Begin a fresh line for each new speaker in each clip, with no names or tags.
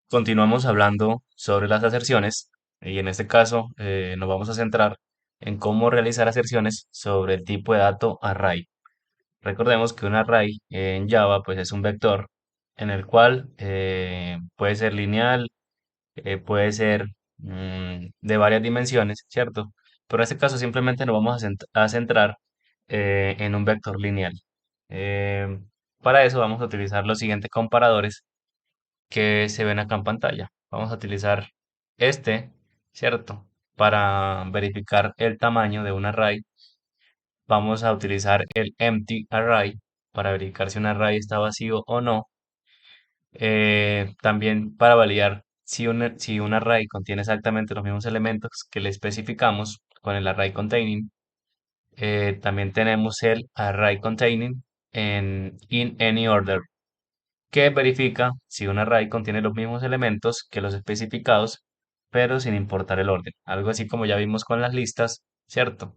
Continuamos hablando sobre las aserciones y en este caso nos vamos a centrar en cómo realizar aserciones sobre el tipo de dato array. Recordemos que un array en Java pues es un vector en el cual puede ser lineal, puede ser de varias dimensiones, ¿cierto? Pero en este caso simplemente nos vamos a centrar en un vector lineal. Eh, para eso vamos a utilizar los siguientes comparadores que se ven acá en pantalla. Vamos a utilizar este, ¿cierto? Para verificar el tamaño de un array. Vamos a utilizar el empty array para verificar si un array está vacío o no. También para validar si un array contiene exactamente los mismos elementos que le especificamos con el array containing. También tenemos el array containing en in any order, que verifica si un array contiene los mismos elementos que los especificados, pero sin importar el orden. Algo así como ya vimos con las listas, ¿cierto?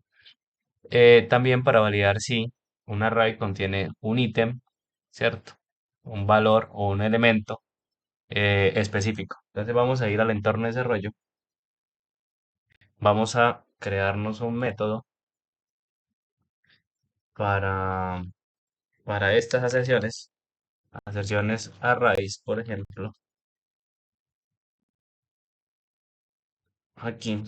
También para validar si un array contiene un ítem, ¿cierto? Un valor o un elemento específico. Entonces vamos a ir al entorno de desarrollo. Vamos a crearnos un método para, para estas aserciones arrays, por ejemplo. Aquí.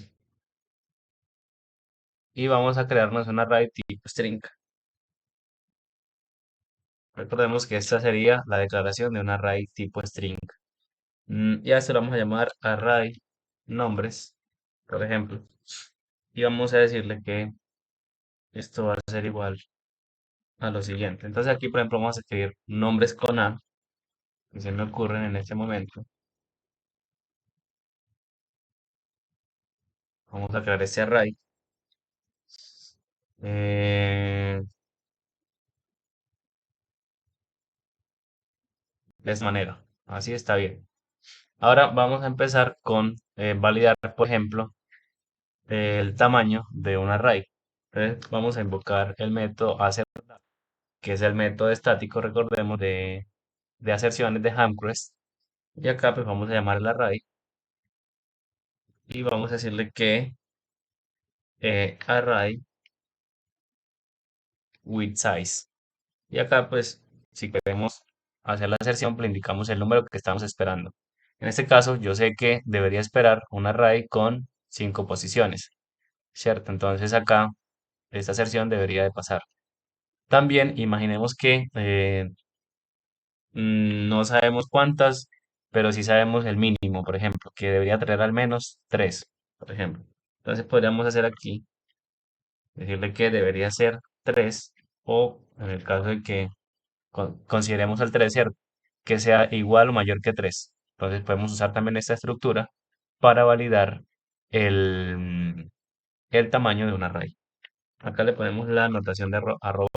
Y vamos a crearnos un array tipo string. Recordemos que esta sería la declaración de un array tipo string. Y a esto lo vamos a llamar array nombres, por ejemplo. Y vamos a decirle que esto va a ser igual a lo siguiente. Entonces aquí, por ejemplo, vamos a escribir nombres con A, que se me ocurren en este momento. Vamos a crear este array. eh, de esta manera. Así está bien. Ahora vamos a empezar con validar, por ejemplo, el tamaño de un array. Entonces vamos a invocar el método hacer, que es el método estático, recordemos, de aserciones de Hamcrest. Y acá pues vamos a llamar el array y vamos a decirle que array with size. Y acá pues si queremos hacer la aserción, pues le indicamos el número que estamos esperando. En este caso yo sé que debería esperar un array con 5 posiciones, ¿cierto? Entonces acá esta aserción debería de pasar. También imaginemos que no sabemos cuántas, pero sí sabemos el mínimo, por ejemplo, que debería tener al menos 3, por ejemplo. Entonces podríamos hacer aquí, decirle que debería ser 3 o en el caso de que consideremos al 3, ¿cierto? Que sea igual o mayor que 3. Entonces podemos usar también esta estructura para validar el tamaño de un array. Acá le ponemos la anotación de arroba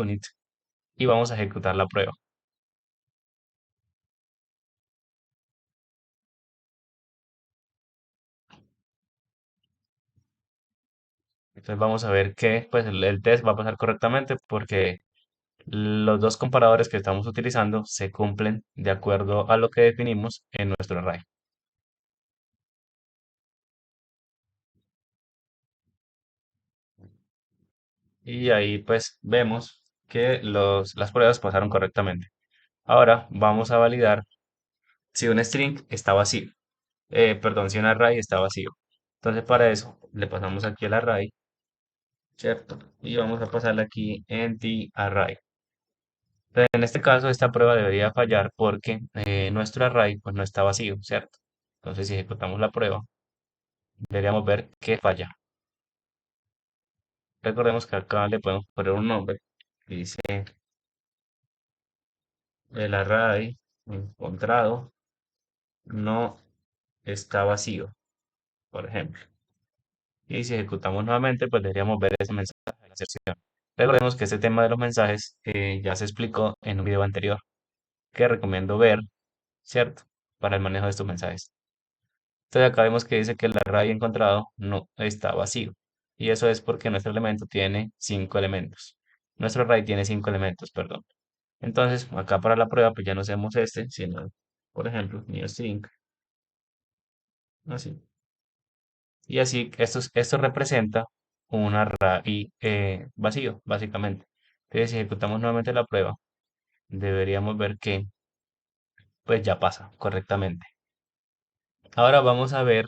unit y vamos a ejecutar la prueba. Entonces vamos a ver que pues el test va a pasar correctamente porque los dos comparadores que estamos utilizando se cumplen de acuerdo a lo que definimos en nuestro array. Y ahí pues vemos que las pruebas pasaron correctamente. Ahora vamos a validar si un string está vacío. Perdón, si un array está vacío. Entonces para eso le pasamos aquí el array, ¿cierto? Y vamos a pasarle aquí empty array. Pero en este caso, esta prueba debería fallar porque nuestro array pues, no está vacío, ¿cierto? Entonces, si ejecutamos la prueba, deberíamos ver que falla. Recordemos que acá le podemos poner un nombre. Dice el array encontrado no está vacío, por ejemplo. Y si ejecutamos nuevamente, pues deberíamos ver ese mensaje de la sección. Recordemos que este tema de los mensajes ya se explicó en un video anterior que recomiendo ver, ¿cierto? Para el manejo de estos mensajes. Entonces acá vemos que dice que el array encontrado no está vacío. Y eso es porque nuestro elemento tiene 5 elementos. Nuestro array tiene 5 elementos, perdón. Entonces, acá para la prueba, pues ya no hacemos este, sino por ejemplo, new string, así. Y así, esto representa un array vacío, básicamente. Entonces, si ejecutamos nuevamente la prueba, deberíamos ver que pues ya pasa correctamente. Ahora vamos a ver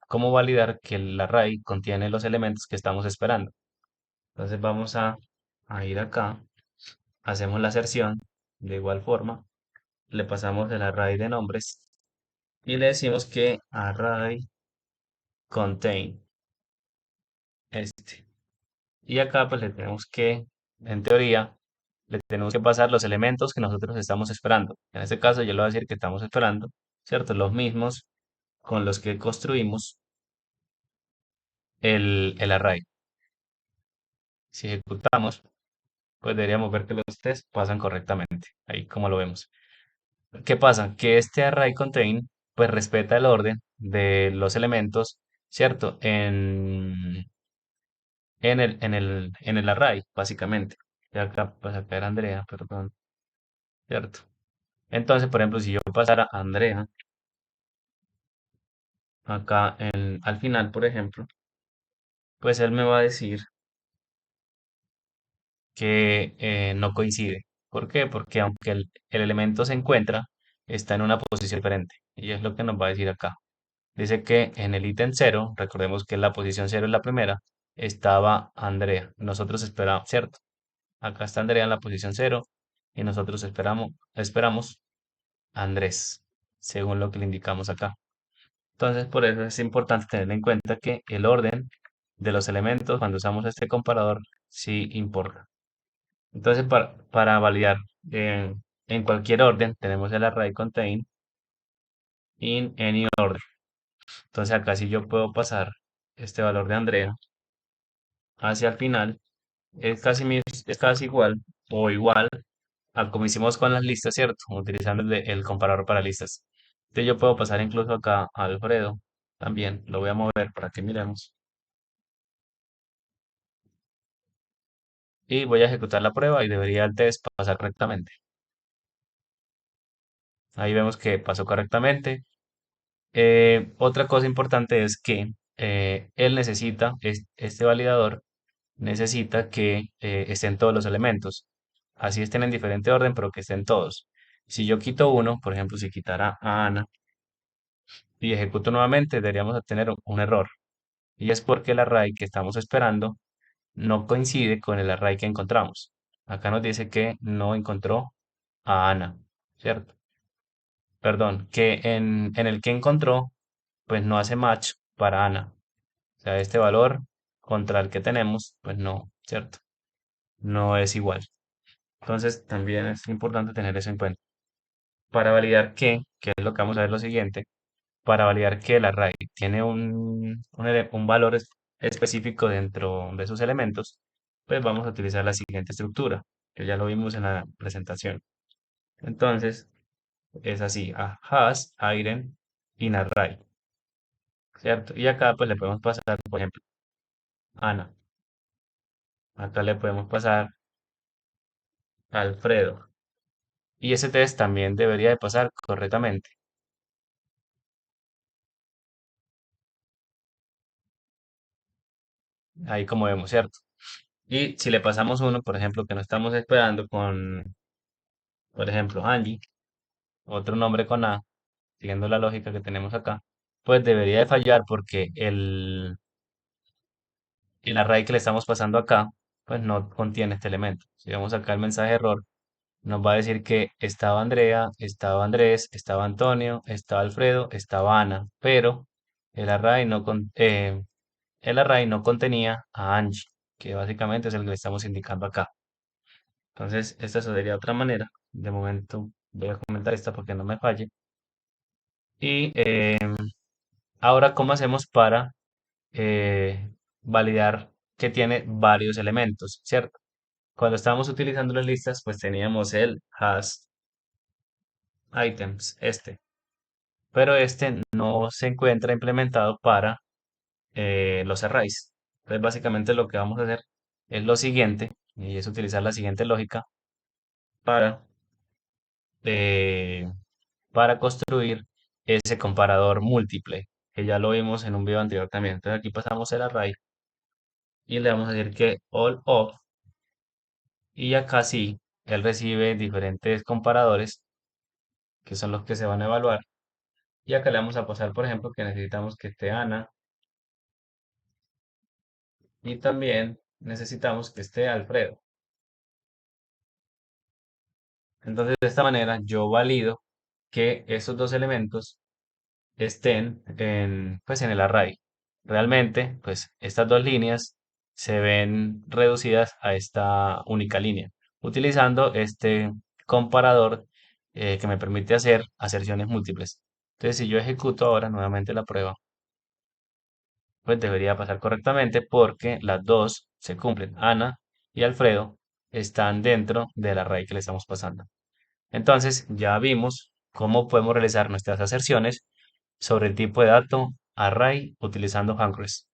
cómo validar que el array contiene los elementos que estamos esperando. Entonces vamos a ir acá, hacemos la aserción de igual forma, le pasamos el array de nombres y le decimos que array contain este. Y acá pues le tenemos que, en teoría, le tenemos que pasar los elementos que nosotros estamos esperando. En este caso yo le voy a decir que estamos esperando, ¿cierto? Los mismos con los que construimos el array. Si ejecutamos, pues deberíamos ver que los test pasan correctamente, ahí como lo vemos. ¿Qué pasa? Que este array contain, pues respeta el orden de los elementos, ¿cierto? En el array, básicamente. Y acá, pues acá era Andrea, perdón, ¿cierto? Entonces, por ejemplo, si yo pasara a Andrea, acá al final, por ejemplo, pues él me va a decir que no coincide. ¿Por qué? Porque aunque el elemento se encuentra, está en una posición diferente. Y es lo que nos va a decir acá. Dice que en el ítem cero, recordemos que la posición cero es la primera, estaba Andrea. Nosotros esperamos, ¿cierto? Acá está Andrea en la posición cero y nosotros esperamos Andrés, según lo que le indicamos acá. Entonces, por eso es importante tener en cuenta que el orden de los elementos cuando usamos este comparador sí importa. Entonces, para validar en cualquier orden, tenemos el array contain in any order. Entonces, acá si yo puedo pasar este valor de Andrea hacia el final, es casi igual o igual a como hicimos con las listas, ¿cierto? Utilizando el comparador para listas. Entonces, yo puedo pasar incluso acá a Alfredo también. Lo voy a mover para que miremos. Y voy a ejecutar la prueba y debería el test pasar correctamente. Ahí vemos que pasó correctamente. Otra cosa importante es que él necesita, este validador necesita que estén todos los elementos. Así estén en diferente orden, pero que estén todos. Si yo quito uno, por ejemplo, si quitara a Ana y ejecuto nuevamente, deberíamos obtener un error. Y es porque el array que estamos esperando no coincide con el array que encontramos. Acá nos dice que no encontró a Ana, ¿cierto? Perdón, que en el que encontró, pues no hace match para Ana. O sea, este valor contra el que tenemos, pues no, ¿cierto? No es igual. Entonces, también es importante tener eso en cuenta. Para validar que es lo que vamos a ver lo siguiente, para validar que el array tiene un valor específico dentro de sus elementos, pues vamos a utilizar la siguiente estructura, que ya lo vimos en la presentación. Entonces, es así, a has, item, in array, ¿cierto? Y acá pues le podemos pasar, por ejemplo, Ana. Acá le podemos pasar Alfredo. Y ese test también debería de pasar correctamente. Ahí como vemos, ¿cierto? Y si le pasamos uno, por ejemplo, que no estamos esperando con, por ejemplo, Angie, otro nombre con A, siguiendo la lógica que tenemos acá, pues debería de fallar porque el array que le estamos pasando acá, pues no contiene este elemento. Si vemos acá el mensaje error, nos va a decir que estaba Andrea, estaba Andrés, estaba Antonio, estaba Alfredo, estaba Ana, pero el array no contenía a Angie, que básicamente es el que le estamos indicando acá. Entonces, esta sería otra manera. De momento voy a comentar esta porque no me falle. Y ahora, ¿cómo hacemos para eh, validar que tiene varios elementos, ¿cierto? Cuando estábamos utilizando las listas, pues teníamos el has items, pero este no se encuentra implementado para los arrays. Entonces, básicamente lo que vamos a hacer es lo siguiente, y es utilizar la siguiente lógica para para construir ese comparador múltiple, que ya lo vimos en un video anterior también. Entonces aquí pasamos el array y le vamos a decir que all of, y acá sí, él recibe diferentes comparadores, que son los que se van a evaluar. Y acá le vamos a pasar, por ejemplo, que necesitamos que esté Ana y también necesitamos que esté Alfredo. Entonces, de esta manera, yo valido que esos dos elementos estén pues, en el array. Realmente, pues estas dos líneas se ven reducidas a esta única línea, utilizando este comparador que me permite hacer aserciones múltiples. Entonces, si yo ejecuto ahora nuevamente la prueba, pues debería pasar correctamente porque las dos se cumplen. Ana y Alfredo están dentro del array que le estamos pasando. Entonces, ya vimos cómo podemos realizar nuestras aserciones sobre el tipo de dato array utilizando Handcrest.